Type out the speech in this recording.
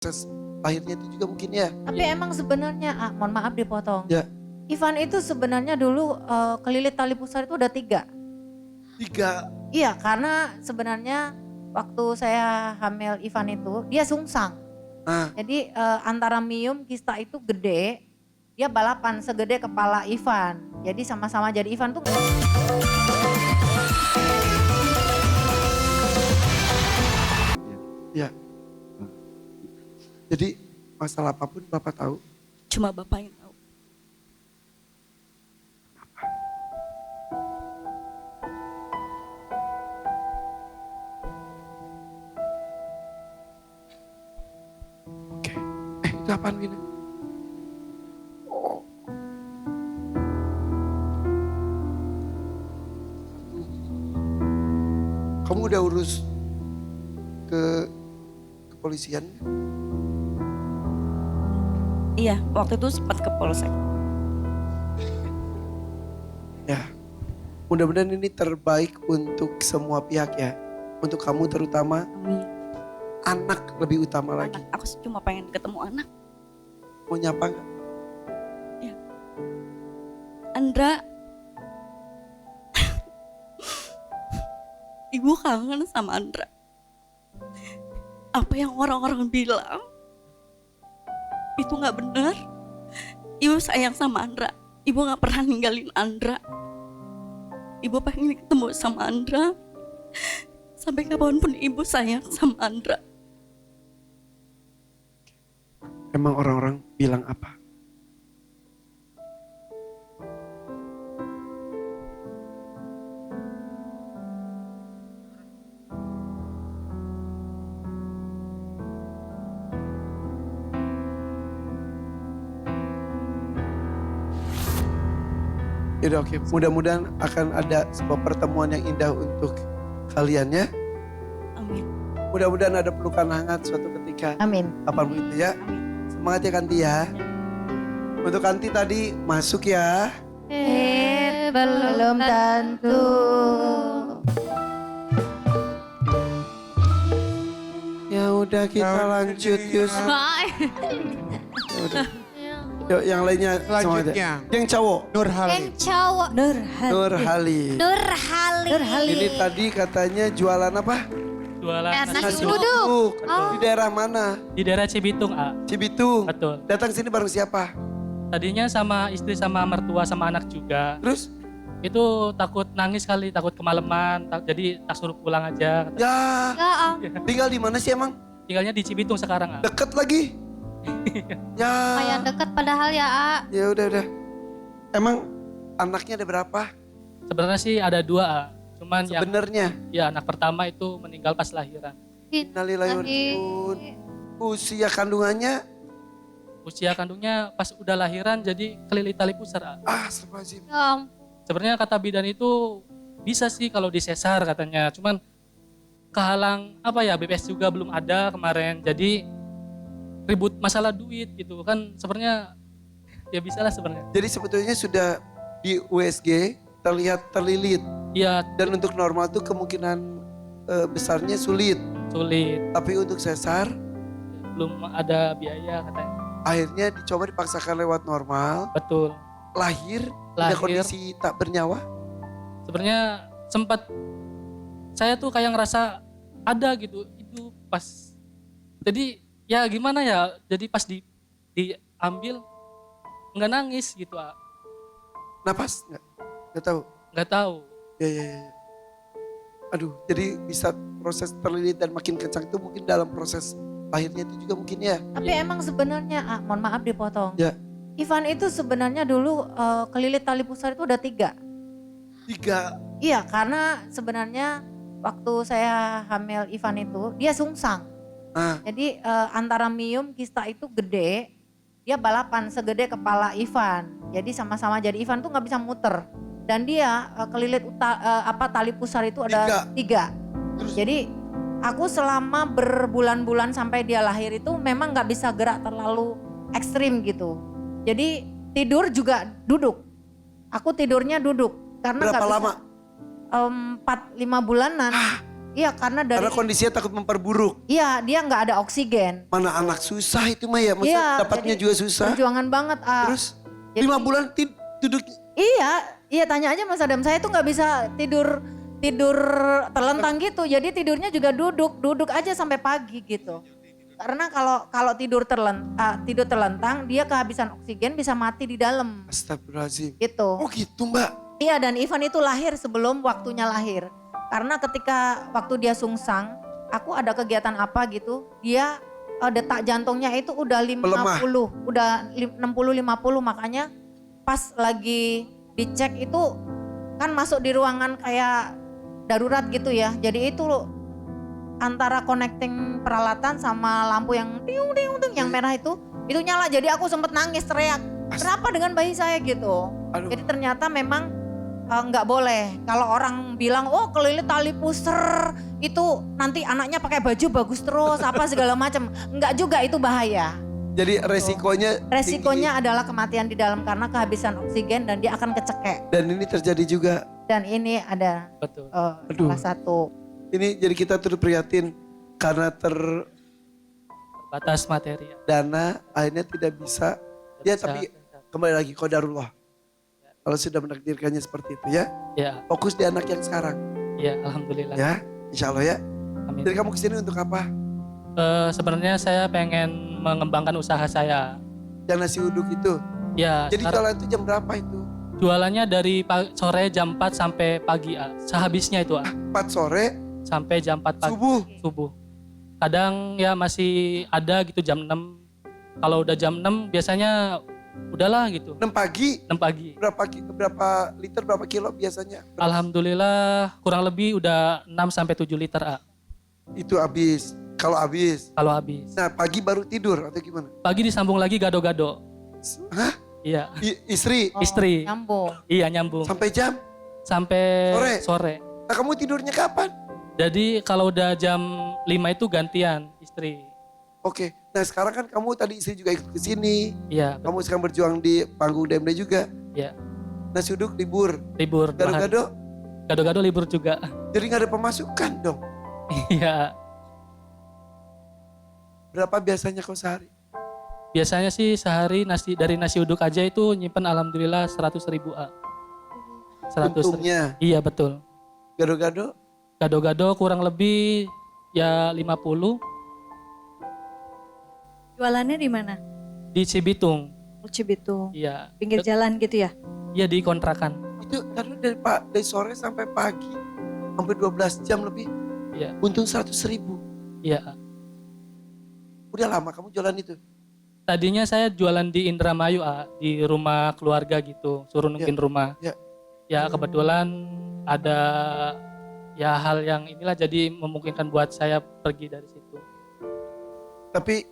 proses lahirnya itu juga mungkin ya. Tapi emang sebenarnya, mohon maaf dipotong. Ya. Ivan itu sebenarnya dulu kelilit tali pusar itu udah 3. 3. Iya, karena sebenarnya waktu saya hamil Ivan itu dia sungsang. Jadi antara miom kista itu gede, dia balapan segede kepala Ivan. Jadi sama-sama jadi Ivan tuh. Ya. Jadi masalah apapun Bapak tahu. Cuma Bapak yang tahu. Oke. Itu apaan Wina? Oh. Kamu udah urus ke kepolisian? Iya, waktu itu sempat ke polsek. Ya, mudah-mudahan ini terbaik untuk semua pihak ya. Untuk kamu terutama, Amin. anak lebih utama lagi. Aku cuma pengen ketemu anak. Mau nyapa gak? Ya. Andra. Ibu kangen sama Andra. Apa yang orang-orang bilang itu gak benar. Ibu sayang sama Andra. Ibu gak pernah ninggalin Andra. Ibu pengen ketemu sama Andra. Sampai kapanpun ibu sayang sama Andra. Emang orang-orang bilang apa? Yaudah oke, mudah-mudahan akan ada sebuah pertemuan yang indah untuk kalian ya. Amin. Mudah-mudahan ada pelukan hangat suatu ketika. Amin. Kapan begitu ya. Semangat ya Kanti ya. Untuk Kanti tadi masuk ya. Belum tentu. Ya udah kita lanjut Yus. Ya udah. Yuk yang lainnya semangat Selanjutnya. ya. Yang cowok. Nur Halim. Yang cowok Nur Hali. Nur Halim. Ini tadi katanya jualan apa? Jualan Nasi uduk. Di daerah mana? di daerah Cibitung, Cibitung. Betul. Datang sini bareng siapa? Tadinya sama istri sama mertua sama anak juga. Terus? Itu takut nangis kali, takut kemalaman, jadi tak suruh pulang aja. Ya, Ya, tinggal di mana sih emang? Tinggalnya di Cibitung sekarang, Deket lagi. Ya. lumayan dekat padahal ya, Ya udah. Emang anaknya ada berapa? Sebenarnya sih ada 2, cuman yang Sebenarnya. ya anak pertama itu meninggal pas lahiran. Innalillahi wa inna ilaihi raji'un. Usia kandungannya? Usia kandungnya pas udah lahiran jadi kelilit tali pusar. Astagfirullahaladzim. Ya ampun. Sebenarnya kata bidan itu bisa sih kalau disesar katanya, cuman kehalang BPS juga belum ada kemarin, jadi ribut masalah duit gitu kan. Sebenarnya ya bisa lah sebenarnya. Jadi sebetulnya sudah di USG terlihat terlilit. Iya, Dan untuk normal tuh kemungkinan besarnya sulit. sulit, Tapi untuk sesar belum ada biaya katanya. akhirnya dicoba dipaksakan lewat normal. Betul. Lahir ada kondisi tak bernyawa. Sebenarnya sempat saya tuh kayak ngerasa ada gitu itu pas. Jadi ya gimana ya? Jadi pas diambil nggak nangis gitu. Napas nggak tahu. Nggak tahu. Ya. Aduh, jadi bisa proses terlilit dan makin kencang itu mungkin dalam proses lahirnya itu juga mungkin ya. Tapi emang sebenarnya, mohon maaf dipotong. Ya. Ivan itu sebenarnya dulu kelilit tali pusar itu udah 3. 3. Iya, karena sebenarnya waktu saya hamil Ivan itu dia sungsang. Jadi antara miom kista itu gede, dia balapan segede kepala Ivan. Jadi sama-sama jadi Ivan tuh nggak bisa muter. Dan dia kelilit tali pusar itu ada 3. Terus? Jadi aku selama berbulan-bulan sampai dia lahir itu memang nggak bisa gerak terlalu ekstrim gitu. Jadi tidur juga duduk. Aku tidurnya duduk karena Berapa nggak bisa. lama? 4-5 bulanan. Iya, karena dari Karena kondisinya takut memperburuk. iya dia nggak ada oksigen. Mana anak susah itu mah ya, maksudnya Iya, dapatnya jadi juga susah. Perjuangan banget. Terus Jadi- 5 bulan duduk. Iya tanya aja Mas Adam, saya tuh nggak bisa tidur terlentang gitu. Jadi tidurnya juga duduk aja sampai pagi gitu. Karena kalau tidur terlentang, dia kehabisan oksigen bisa mati di dalam Astagfirullahaladzim. gitu. Oh gitu Mbak. Iya, dan Ivan itu lahir sebelum waktunya lahir. Karena ketika waktu dia sungsang, aku ada kegiatan apa gitu, dia detak jantungnya itu udah 50, udah 60-50, makanya pas lagi dicek itu kan masuk di ruangan kayak darurat gitu ya. Jadi itu antara connecting peralatan sama lampu yang tiung yang merah itu nyala. Jadi aku sempet nangis teriak, kenapa dengan bayi saya gitu. Aduh. Jadi ternyata memang nggak boleh. Kalau orang bilang, oh kelilit tali pusar itu nanti anaknya pakai baju bagus terus apa segala macam. Enggak juga, itu bahaya. Jadi resikonya Resikonya adalah kematian di dalam karena kehabisan oksigen dan dia akan kecekek. Dan ini terjadi juga. Dan ini ada Betul. Aduh. salah satu. Ini jadi kita turut prihatin karena Batas materi. Ya. terdana akhirnya tidak bisa. Ya Bisa- tapi kembali lagi qadarullah. Kalau sudah menakdirkannya seperti itu ya. Ya, Fokus di anak yang sekarang ya alhamdulillah. ya. Insya Allah ya. Amin. Jadi kamu kesini untuk apa? Sebenarnya saya pengen mengembangkan usaha saya. Yang nasi uduk itu. Ya, Jadi jualan itu jam berapa itu? jualannya dari sore jam 4 sampai pagi, sehabisnya itu, 4 sore, sampai jam 4 pagi subuh. Kadang ya masih ada gitu jam 6. Kalau udah jam 6 biasanya udahlah gitu. 6 pagi, 6 pagi. berapa liter, berapa kilo biasanya? Alhamdulillah kurang lebih udah 6 sampai 7 liter, Itu habis. Kalau habis. kalau habis. Nah pagi baru tidur atau gimana? Pagi disambung lagi gado-gado. Hah? Iya, Istri istri. Nyambung. Iya nyambung. sampai jam? Sampai Sore? sore. Nah kamu tidurnya kapan? Jadi kalau udah jam 5 itu gantian istri. Oke, nah sekarang kan kamu tadi istri juga ikut ke sini. Iya, Kamu sekarang berjuang di panggung DMD juga. Iya. Nasi uduk libur, libur. 2 hari. gado-gado. Gado-gado libur juga. Jadi nggak ada pemasukan dong. Iya. Berapa biasanya kau sehari? Biasanya sih sehari dari nasi uduk aja itu nyimpen alhamdulillah 100.000, 100.000. Untungnya. Iya betul. Gado-gado Gado-gado kurang lebih ya 50 Jualannya di mana? di Cibitung. Cibitung. Iya. Pinggir jalan gitu ya? Iya di kontrakan. itu taruh dari sore sampai pagi, hampir 12 jam lebih. Iya. Untung 100.000. Iya. Udah lama kamu jualan itu? Tadinya saya jualan di Indramayu, di rumah keluarga gitu, suruh nungguin rumah. Ya. Ya kebetulan ada ya hal yang inilah jadi memungkinkan buat saya pergi dari situ. Tapi